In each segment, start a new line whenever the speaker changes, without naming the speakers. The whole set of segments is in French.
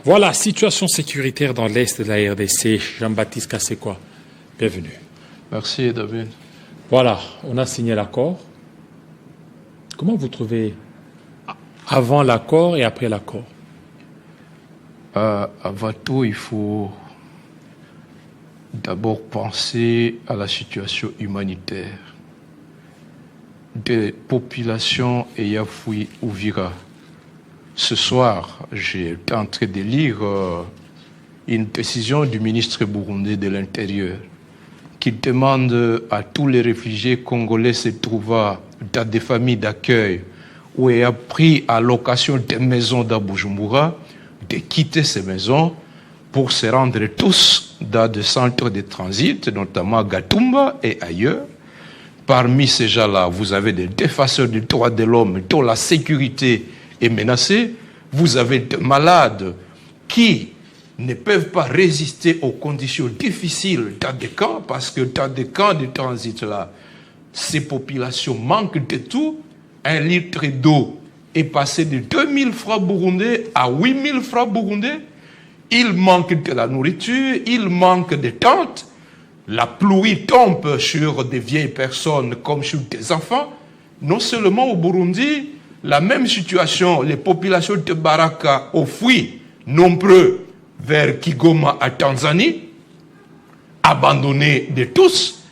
Voilà, situation sécuritaire dans l'Est de la RDC. Jean-Baptiste Kassekwa, bienvenue.
Merci David.
Voilà, on a signé l'accord. Comment vous trouvez avant l'accord et après l'accord?
Avant tout, il faut d'abord penser à la situation humanitaire des populations ayant fui Uvira. Ce soir, j'étais en train de lire une décision du ministre burundais de l'Intérieur qui demande à tous les réfugiés congolais se trouvant dans des familles d'accueil ou ayant pris à location des maisons dans Bujumbura de quitter ces maisons pour se rendre tous dans des centres de transit, notamment à Gatumba et ailleurs. Parmi ces gens-là, vous avez des défenseurs des droits de l'homme dont la sécurité est menacée. Vous avez des malades qui ne peuvent pas résister aux conditions difficiles dans des camps, parce que dans des camps de transit-là, ces populations manquent de tout. Un litre d'eau est passé de 2000 francs burundais à 8000 francs burundais. Il manque de la nourriture, il manque de tentes. La pluie tombe sur des vieilles personnes comme sur des enfants. Non seulement au Burundi, la même situation, les populations de Baraka ont fui nombreux vers Kigoma à Tanzanie, abandonnés de tous.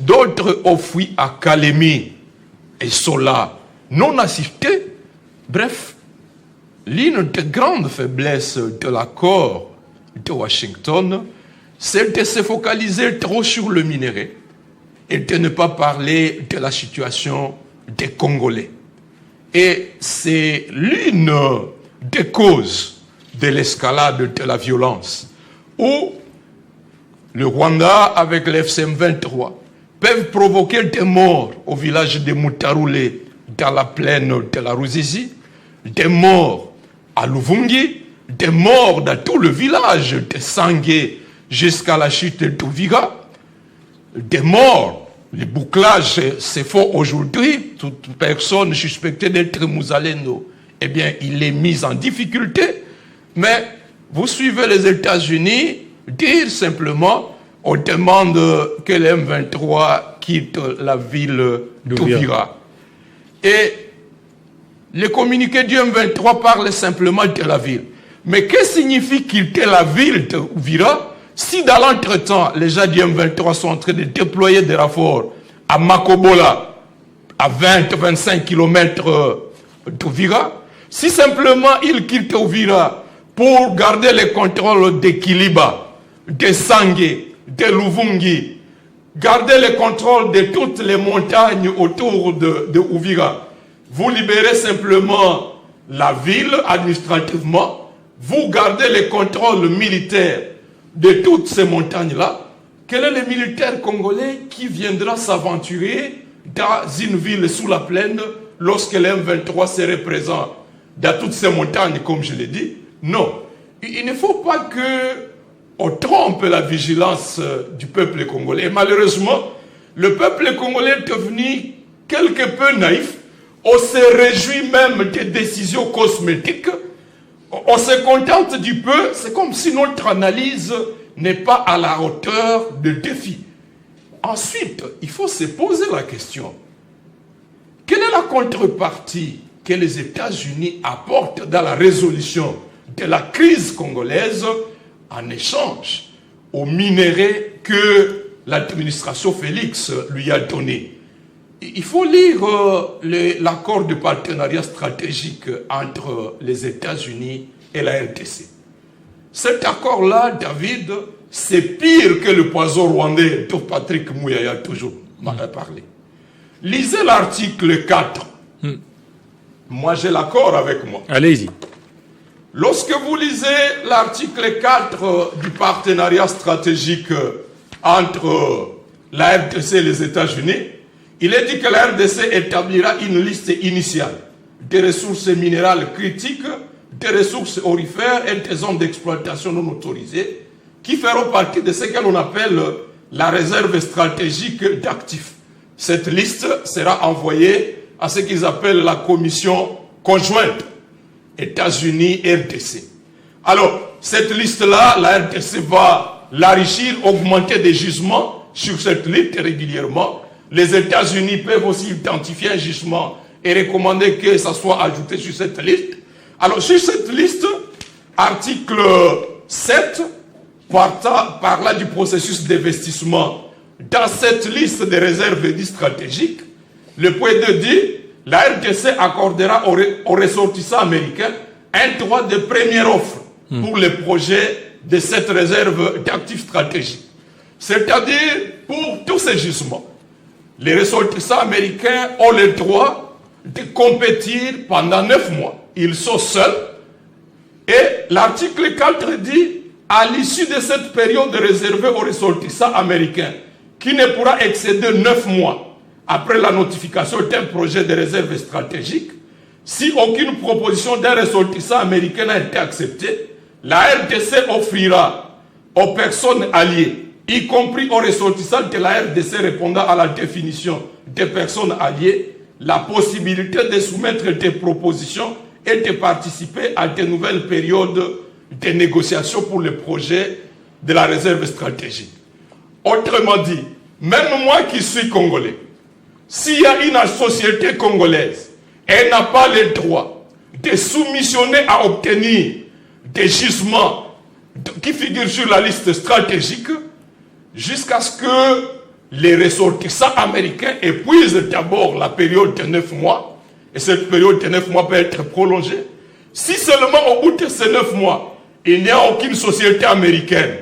D'autres ont fui à Kalemi et sont là, non assistés. Bref, l'une des grandes faiblesses de l'accord de Washington, c'est de se focaliser trop sur le minerai et de ne pas parler de la situation des Congolais. Et c'est l'une des causes de l'escalade de la violence, où le Rwanda, avec l'FCM 23, peuvent provoquer des morts au village de Mutaroulé, dans la plaine de la Ruzizi, des morts à Luvungi, des morts dans tout le village de Sangué jusqu'à la chute d'Uvira, des morts. Les bouclages se font aujourd'hui. Toute personne suspectée d'être Mouzalendo, eh bien, il est mis en difficulté. Mais vous suivez les États-Unis dire simplement, on demande que les M23 quittent la ville d'Uvira. Et le communiqué du M23 parle simplement de la ville. Mais que signifie quitter la ville d'Uvira si dans l'entretemps, les gens du M23 sont en train de déployer des renforts à Makobola, à 20-25 km d'Uvira, si simplement ils quittent Uvira pour garder le contrôle de Kiliba, de Sangué, de Luvungi, garder le contrôle de toutes les montagnes autour de Uvira, vous libérez simplement la ville administrativement, vous gardez le contrôle militaire de toutes ces montagnes-là. Quel est le militaire congolais qui viendra s'aventurer dans une ville sous la plaine lorsque le M23 serait présent dans toutes ces montagnes, comme je l'ai dit? Non. Il ne faut pas qu'on trompe la vigilance du peuple congolais. Et malheureusement, le peuple congolais est devenu quelque peu naïf. On se réjouit même des décisions cosmétiques. On se contente du peu. C'est comme si notre analyse n'est pas à la hauteur de défi. Ensuite, il faut se poser la question. Quelle est la contrepartie que les États-Unis apportent dans la résolution de la crise congolaise en échange aux minéraux que l'administration Félix lui a donné? Il faut lire l'accord de partenariat stratégique entre les États-Unis et la RDC. Cet accord-là, David, c'est pire que le poison rwandais dont Patrick Mouyaya a toujours parlé. Lisez l'article 4. Moi, j'ai l'accord avec moi.
Allez-y.
Lorsque vous lisez l'article 4 du partenariat stratégique entre la RDC et les États-Unis, il est dit que la RDC établira une liste initiale des ressources minérales critiques, des ressources aurifères et des zones d'exploitation non autorisées qui feront partie de ce que l'on appelle la réserve stratégique d'actifs. Cette liste sera envoyée à ce qu'ils appellent la commission conjointe États-Unis-RDC. Alors, cette liste-là, la RDC va l'enrichir, augmenter des gisements sur cette liste régulièrement. Les États-Unis peuvent aussi identifier un gisement et recommander que ça soit ajouté sur cette liste. Alors, sur cette liste, article 7, parlant du processus d'investissement, dans cette liste des réserves dits stratégiques, le point 2 dit, la RDC accordera aux ressortissants américains un droit de première offre pour les projets de cette réserve d'actifs stratégiques. C'est-à-dire, pour tous ces gisements, les ressortissants américains ont le droit de compétir pendant 9 mois. Ils sont seuls. Et l'article 4 dit, à l'issue de cette période réservée aux ressortissants américains, qui ne pourra excéder 9 mois après la notification d'un projet de réserve stratégique, si aucune proposition d'un ressortissant américain n'a été acceptée, la RDC offrira aux personnes alliées, y compris aux ressortissants de la RDC répondant à la définition des personnes alliées, la possibilité de soumettre des propositions et de participer à de nouvelles périodes de négociations pour le projet de la réserve stratégique. Autrement dit, même moi qui suis congolais, s'il y a une société congolaise, elle n'a pas le droit de soumissionner à obtenir des gisements qui figurent sur la liste stratégique jusqu'à ce que les ressortissants américains épuisent d'abord la période de 9 mois, et cette période de 9 mois peut être prolongée. Si seulement au bout de ces 9 mois, il n'y a aucune société américaine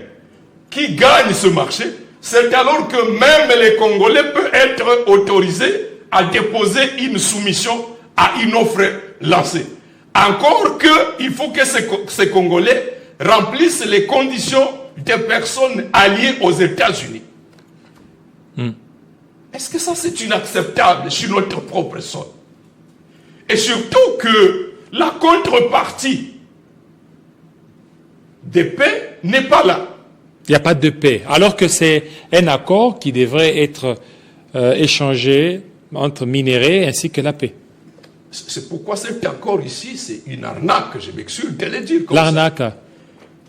qui gagne ce marché, c'est alors que même les Congolais peuvent être autorisés à déposer une soumission à une offre lancée. Encore qu'il faut que ces Congolais remplissent les conditions des personnes alliées aux États-Unis. Est-ce que ça c'est inacceptable sur notre propre sol? Et surtout que la contrepartie de paix n'est pas là.
Il n'y a pas de paix, alors que c'est un accord qui devrait être échangé entre minéraux ainsi que la paix.
C'est pourquoi cet accord ici, c'est une arnaque, je m'excuse de le dire comme
l'arnaque.
ça.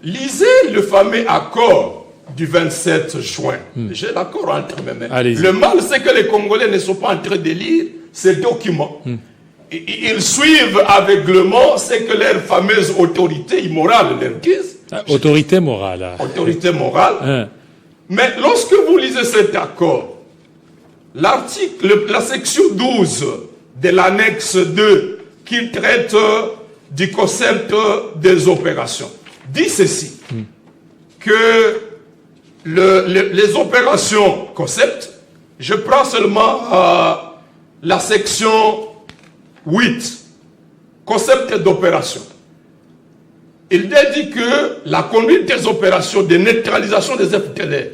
Lisez le fameux accord du 27 juin. J'ai l'accord entre mes mains. Le mal, c'est que les Congolais ne sont pas en train de lire ces documents. Ils suivent aveuglement ce que leurs fameuses autorités immorales leur disent.
Autorité morale.
Autorité morale. Mais lorsque vous lisez cet accord, la section 12 de l'annexe 2 qui traite du concept des opérations dit ceci, que les opérations concept, je prends seulement la section 8, concept d'opération. Il dit que la conduite des opérations de neutralisation des FDLR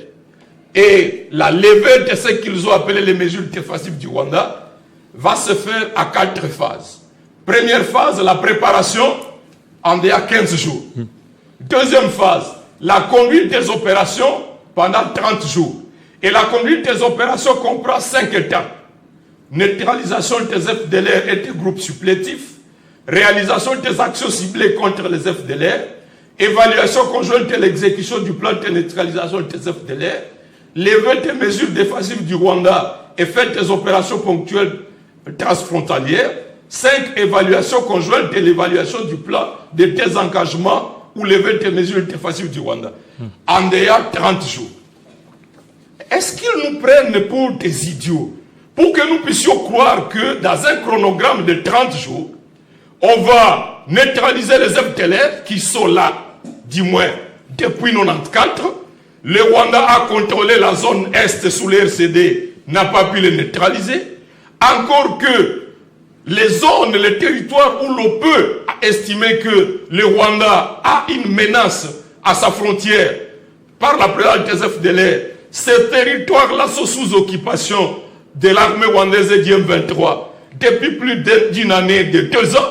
et la levée de ce qu'ils ont appelé les mesures défensives du Rwanda va se faire à 4 phases. Première phase, la préparation en 15 jours. Deuxième phase, la conduite des opérations pendant 30 jours. Et la conduite des opérations comprend 5 étapes. Neutralisation des FDLR et des groupes supplétifs, réalisation des actions ciblées contre les FDLR, évaluation conjointe de l'exécution du plan de neutralisation des FDLR, levée des mesures défensives du Rwanda et fait des opérations ponctuelles transfrontalières, 5 évaluations conjointes de l'évaluation du plan de désengagement ou levée des mesures défensives du Rwanda. En dehors 30 jours. Est-ce qu'ils nous prennent pour des idiots pour que nous puissions croire que dans un chronogramme de 30 jours, on va neutraliser les FDLR qui sont là, du moins, depuis 1994. Le Rwanda a contrôlé la zone Est sous le RCD, n'a pas pu les neutraliser. Encore que les zones, les territoires où l'on peut estimer que le Rwanda a une menace à sa frontière par la présence des FDLR, ces territoires-là sont sous occupation de l'armée rwandaise et du M23 depuis plus d'une année, de 2 ans.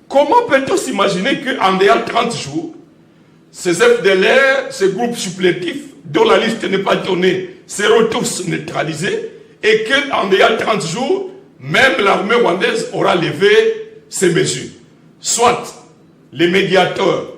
Comment peut-on s'imaginer qu'en dehors 30 jours, ces FDLR, ces groupes supplétifs, dont la liste n'est pas donnée, seront tous neutralisés et qu'en dehors 30 jours, même l'armée rwandaise aura levé ces mesures. Soit les médiateurs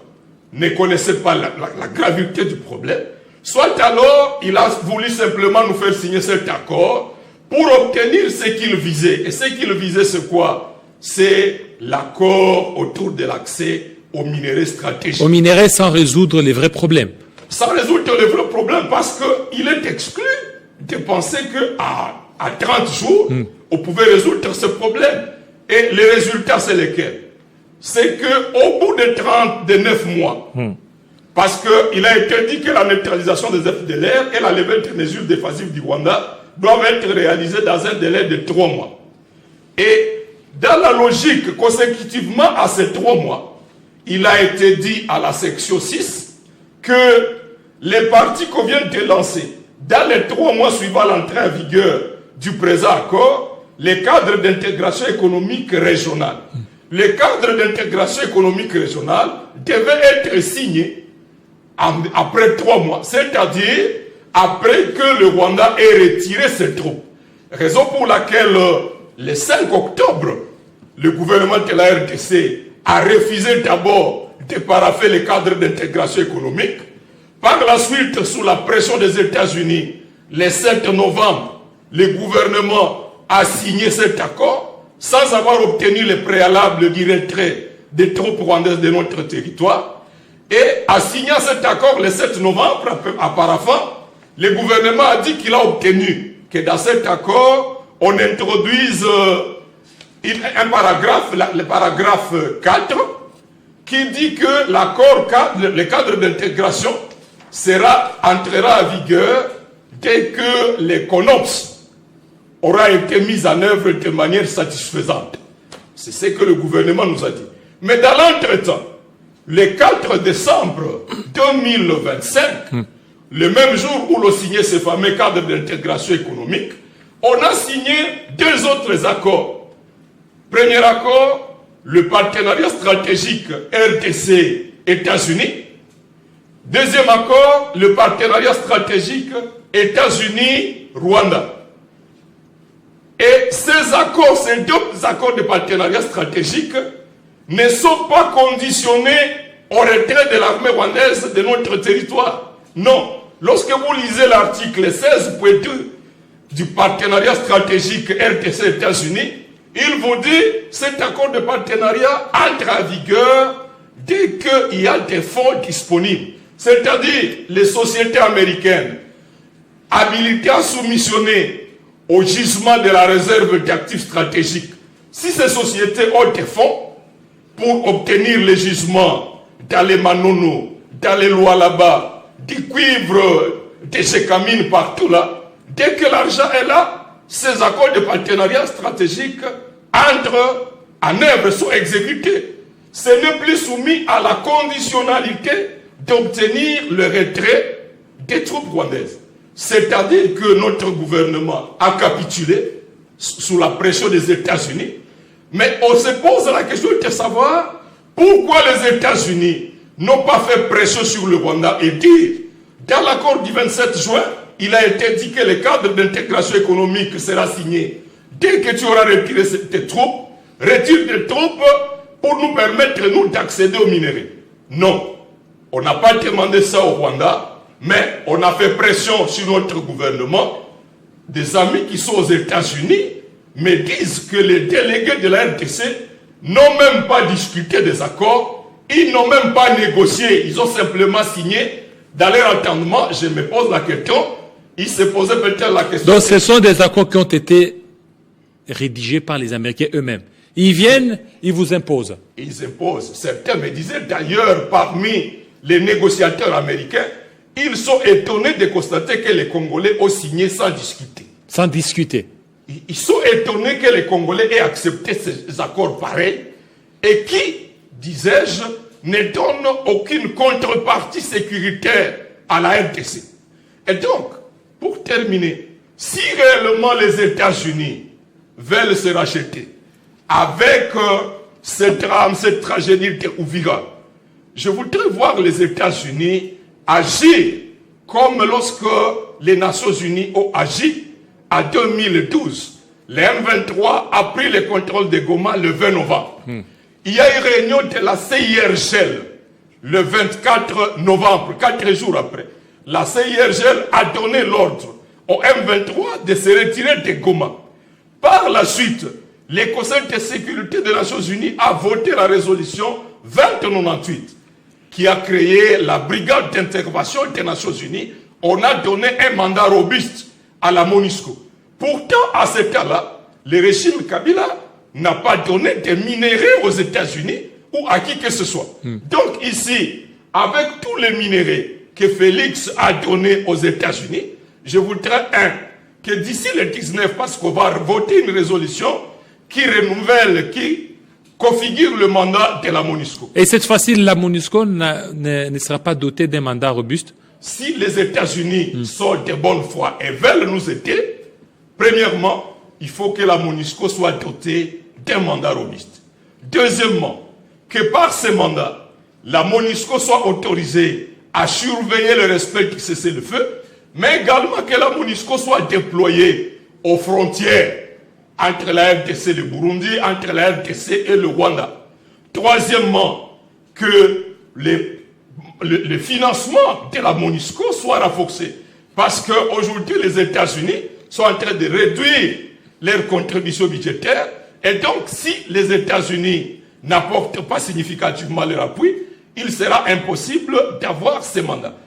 ne connaissait pas la gravité du problème, soit alors il a voulu simplement nous faire signer cet accord pour obtenir ce qu'il visait. Et ce qu'il visait, c'est quoi? C'est l'accord autour de l'accès aux minéraux stratégiques.
Aux minéraux sans résoudre les vrais problèmes.
Sans résoudre les vrais problèmes, parce qu'il est exclu de penser qu'à 30 jours, on pouvait résoudre ce problème. Et les résultats, c'est lesquels? C'est qu'au bout de 9 mois, parce qu'il a été dit que la neutralisation des effets de l'air et la levée des mesures défensives du Rwanda doivent être réalisées dans un délai de 3 mois. Et dans la logique, consécutivement à ces 3 mois, il a été dit à la section 6 que les parties qu'on vient de lancer, dans les 3 mois suivant l'entrée en vigueur du présent accord, les cadres d'intégration économique régionale. Les cadres d'intégration économique régionale devaient être signés après 3 mois, c'est-à-dire après que le Rwanda ait retiré ses troupes. Raison pour laquelle le 5 octobre, le gouvernement de la RDC a refusé d'abord de paraffer les cadres d'intégration économique. Par la suite, sous la pression des États-Unis, le 7 novembre, le gouvernement a signé cet accord sans avoir obtenu le préalable du retrait des troupes rwandaises de notre territoire. Et en signant cet accord le 7 novembre, à paraphant, le gouvernement a dit qu'il a obtenu que dans cet accord, on introduise un paragraphe, le paragraphe 4, qui dit que l'accord, le cadre d'intégration, entrera en vigueur dès que les CONOPS aura été mis en œuvre de manière satisfaisante. C'est ce que le gouvernement nous a dit. Mais dans l'entretemps, le 4 décembre 2025, le même jour où l'on signait ce fameux cadre d'intégration économique, on a signé 2 autres accords. Premier accord, le partenariat stratégique RDC-États-Unis. Deuxième accord, le partenariat stratégique États-Unis-Rwanda. Et ces accords, ces 2 accords de partenariat stratégique ne sont pas conditionnés au retrait de l'armée rwandaise de notre territoire. Non. Lorsque vous lisez l'article 16.2 du partenariat stratégique RDC-États-Unis, il vous dit que cet accord de partenariat entre en vigueur dès qu'il y a des fonds disponibles. C'est-à-dire les sociétés américaines habilitées à soumissionner au gisement de la réserve d'actifs stratégiques. Si ces sociétés ont des fonds pour obtenir les gisements dans les Manono, dans les Lualaba, du cuivre, des sécamines partout là, dès que l'argent est là, ces accords de partenariat stratégique entrent en œuvre, sont exécutés. Ce n'est plus soumis à la conditionnalité d'obtenir le retrait des troupes rwandaises. C'est-à-dire que notre gouvernement a capitulé sous la pression des États-Unis, mais on se pose la question de savoir pourquoi les États-Unis n'ont pas fait pression sur le Rwanda et dire, dans l'accord du 27 juin, il a été dit que le cadre d'intégration économique sera signé. Dès que tu auras retiré tes troupes, retire tes troupes pour nous permettre, nous, d'accéder aux minéraux. Non, on n'a pas demandé ça au Rwanda, mais on a fait pression sur notre gouvernement. Des amis qui sont aux États-Unis me disent que les délégués de la RDC n'ont même pas discuté des accords, ils n'ont même pas négocié, ils ont simplement signé. Dans leur entendement, je me pose la question, ils se posaient peut-être la question.
Donc ce sont des accords qui ont été rédigés par les Américains eux-mêmes. Ils viennent, ils vous imposent.
Ils imposent. Certains me disaient d'ailleurs, parmi les négociateurs américains, ils sont étonnés de constater que les Congolais ont signé sans discuter.
Sans discuter.
Ils sont étonnés que les Congolais aient accepté ces accords pareils et qui, disais-je, ne donnent aucune contrepartie sécuritaire à la RDC. Et donc, pour terminer, si réellement les États-Unis veulent se racheter avec ce drame, cette tragédie de Uvira, je voudrais voir les États-Unis agir comme lorsque les Nations Unies ont agi en 2012. Le M23 a pris le contrôle de Goma le 20 novembre. Il y a eu une réunion de la CIRGL, le 24 novembre, 4 jours après, la CIRGL a donné l'ordre au M23 de se retirer de Goma. Par la suite, le Conseil de sécurité des Nations Unies a voté la résolution 2098 qui a créé la brigade d'intervention des Nations Unies. On a donné un mandat robuste à la MONUSCO. Pourtant, à ce cas-là, le régime Kabila n'a pas donné de minéraux aux États-Unis ou à qui que ce soit. Donc ici, avec tous les minéraux que Félix a donnés aux États-Unis, je voudrais que d'ici le 19, parce qu'on va voter une résolution qui renouvelle, qui configure le mandat de la MONUSCO.
Et cette fois-ci, la MONUSCO ne sera pas dotée d'un mandat robuste?
Si les États-Unis sont de bonne foi et veulent nous aider, premièrement, il faut que la MONUSCO soit dotée d'un mandat robuste. Deuxièmement, que par ce mandat, la MONUSCO soit autorisée à surveiller le respect du cessez-le-feu, mais également que la MONUSCO soit déployée aux frontières entre la RDC et le Burundi, entre la RDC et le Rwanda. Troisièmement, que le financement de la MONUSCO soit renforcé. Parce qu'aujourd'hui, les États-Unis sont en train de réduire leurs contributions budgétaires. Et donc, si les États-Unis n'apportent pas significativement leur appui, il sera impossible d'avoir ces mandats.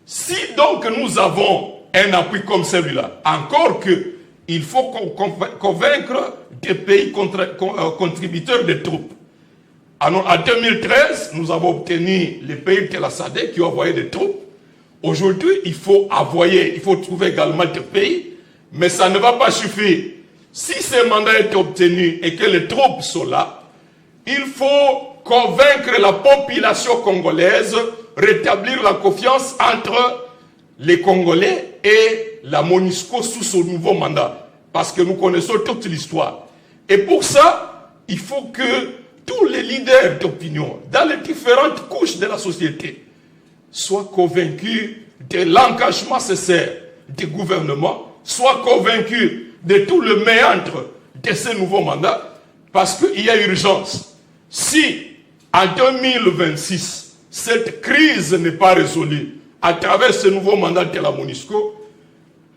Si donc nous avons un appui comme celui-là, encore que il faut convaincre des pays contributeurs de troupes. En 2013, nous avons obtenu les pays de la SADC qui ont envoyé des troupes. Aujourd'hui, il faut trouver également des pays, mais ça ne va pas suffire. Si ce mandat est obtenu et que les troupes sont là, il faut convaincre la population congolaise, rétablir la confiance entre les Congolais et la MONUSCO sous son nouveau mandat. Parce que nous connaissons toute l'histoire. Et pour ça, il faut que tous les leaders d'opinion, dans les différentes couches de la société, soient convaincus de l'engagement nécessaire du gouvernement, soient convaincus de tout le méandre de ce nouveau mandat, parce qu'il y a urgence. Si, en 2026, cette crise n'est pas résolue à travers ce nouveau mandat de la MONUSCO,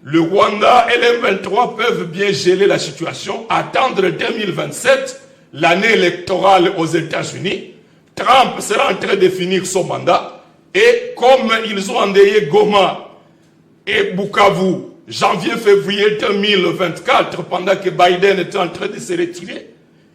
le Rwanda et les M23 peuvent bien geler la situation, attendre 2027, l'année électorale aux États-Unis. Trump sera en train de finir son mandat. Et comme ils ont endeuillé Goma et Bukavu, janvier-février 2024, pendant que Biden était en train de se retirer,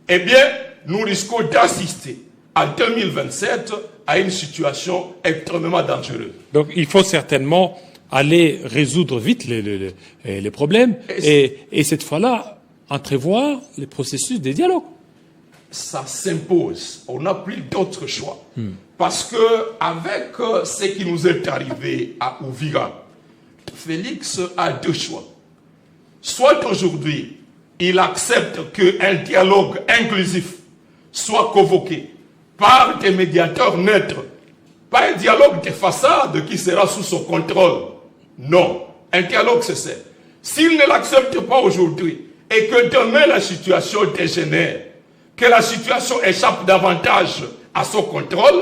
eh bien, nous risquons d'assister en 2027 à une situation extrêmement dangereuse.
Donc, il faut certainement aller résoudre vite les problèmes et cette fois-là, entrevoir les processus de dialogue.
Ça s'impose. On n'a plus d'autre choix. Parce que avec ce qui nous est arrivé à Uvira, Félix a deux choix. Soit aujourd'hui, il accepte qu'un dialogue inclusif soit convoqué par des médiateurs neutres, pas un dialogue de façade qui sera sous son contrôle. Non, un dialogue sincère. S'il ne l'accepte pas aujourd'hui et que demain la situation dégénère, que la situation échappe davantage à son contrôle,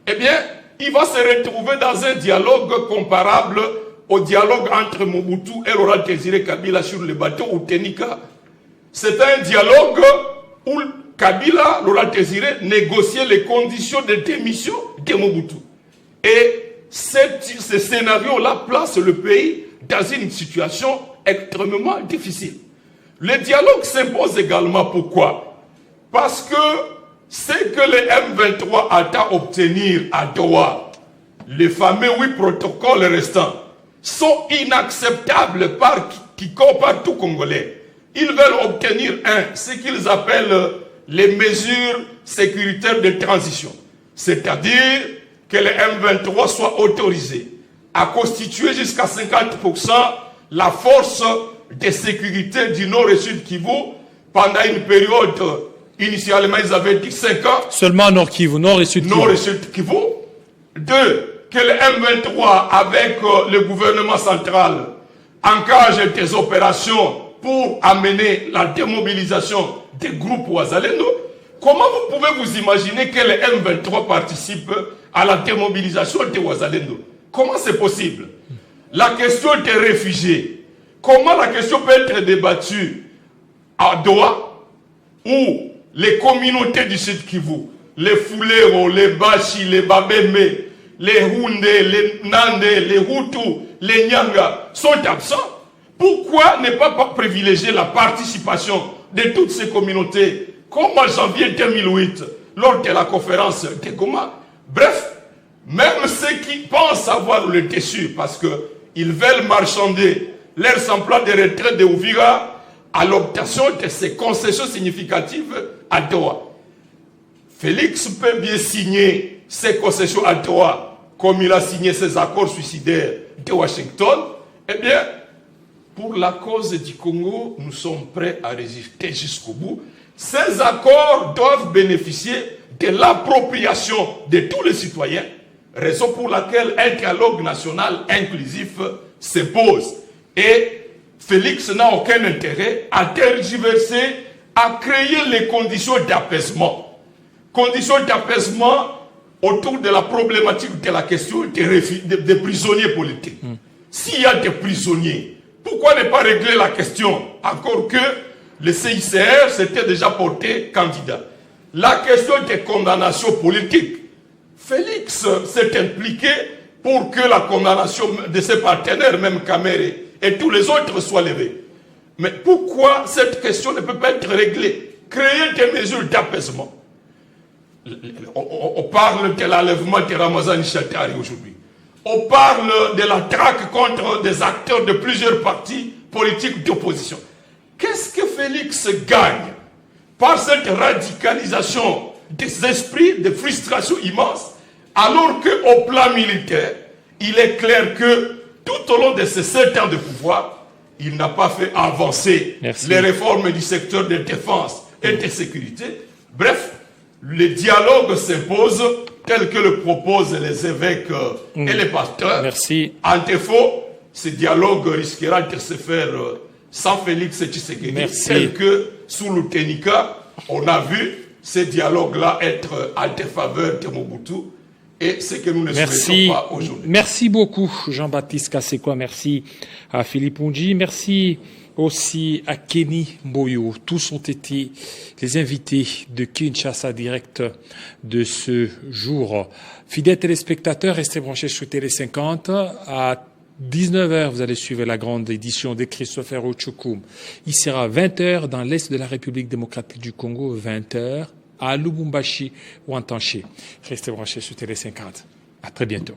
eh bien, il va se retrouver dans un dialogue comparable au dialogue entre Mobutu et Laurent Désiré Kabila sur le bateau ou Tenika. C'est un dialogue où Kabila, Laurent Désiré, négociait les conditions de démission de Mobutu. Et ce scénario-là place le pays dans une situation extrêmement difficile. Le dialogue s'impose également. Pourquoi? Parce que ce que les M23 attendent obtenir à Doha, les fameux 8 protocoles restants, sont inacceptables par quiconque, par tout Congolais. Ils veulent obtenir ce qu'ils appellent les mesures sécuritaires de transition. C'est-à-dire que les M23 soient autorisés à constituer jusqu'à 50% la force de sécurité du Nord et Sud Kivu pendant une période, initialement ils avaient dit 5 ans.
Seulement Nord Kivu, Nord et Sud Kivu.
Nord et Sud Kivu. 2. Que les M23 avec le gouvernement central engagent des opérations pour amener la démobilisation des groupes Ouazalendo. Comment vous pouvez vous imaginer que les M23 participent à la démobilisation des Wazalendo. Comment c'est possible? La question des réfugiés. Comment la question peut être débattue à Doha, où les communautés du Sud Kivu, les Fulero, les Bashi, les Babeme, les Houndé, les Nande, les Hutus, les Nyanga sont absents? Pourquoi ne pas privilégier la participation de toutes ces communautés, comme en janvier 2008, lors de la conférence de Goma? Bref, même ceux qui pensent avoir le dessus, parce qu'ils veulent marchander leurs emplois de retraite de Uvira à l'obtention de ces concessions significatives à Doha. Félix peut bien signer ces concessions à Doha, comme il a signé ses accords suicidaires de Washington. Eh bien, pour la cause du Congo, nous sommes prêts à résister jusqu'au bout. Ces accords doivent bénéficier de l'appropriation de tous les citoyens, raison pour laquelle un dialogue national inclusif s'impose. Et Félix n'a aucun intérêt à tergiverser, à créer les conditions d'apaisement. Conditions d'apaisement autour de la problématique de la question des prisonniers politiques. S'il y a des prisonniers, pourquoi ne pas régler la question? Encore que le CICR s'était déjà porté candidat. La question des condamnations politiques. Félix s'est impliqué pour que la condamnation de ses partenaires, même Kamere et tous les autres, soit levée. Mais pourquoi cette question ne peut pas être réglée? Créer des mesures d'apaisement. On parle de l'enlèvement de Ramazan Chatari aujourd'hui. On parle de la traque contre des acteurs de plusieurs partis politiques d'opposition. Qu'est-ce que Félix gagne par cette radicalisation des esprits, de frustration immense, alors qu'au plan militaire, il est clair que tout au long de ces 7 ans de pouvoir, il n'a pas fait avancer les réformes du secteur de défense et de sécurité. Bref, le dialogue s'impose tel que le proposent les évêques et les pasteurs.
Merci.
En défaut, ce dialogue risquera de se faire sans Félix Tshisekedi, tel que sous l'Outenika, on a vu ce dialogue-là être en défaveur de Mobutu. Et c'est que nous ne souhaitons pas aujourd'hui.
Merci beaucoup, Jean-Baptiste Kasekwa. Merci à Philippe Ondji. Merci aussi à Kenny Mboyo. Tous ont été les invités de Kinshasa Direct de ce jour. Fidèles téléspectateurs, restez branchés sur Télé 50. À 19h, vous allez suivre la grande édition de Christopher Ochokoum. Il sera 20h dans l'est de la République démocratique du Congo, 20h à Lubumbashi ou en Tanché. Restez branchés sur Télé 50. À très bientôt.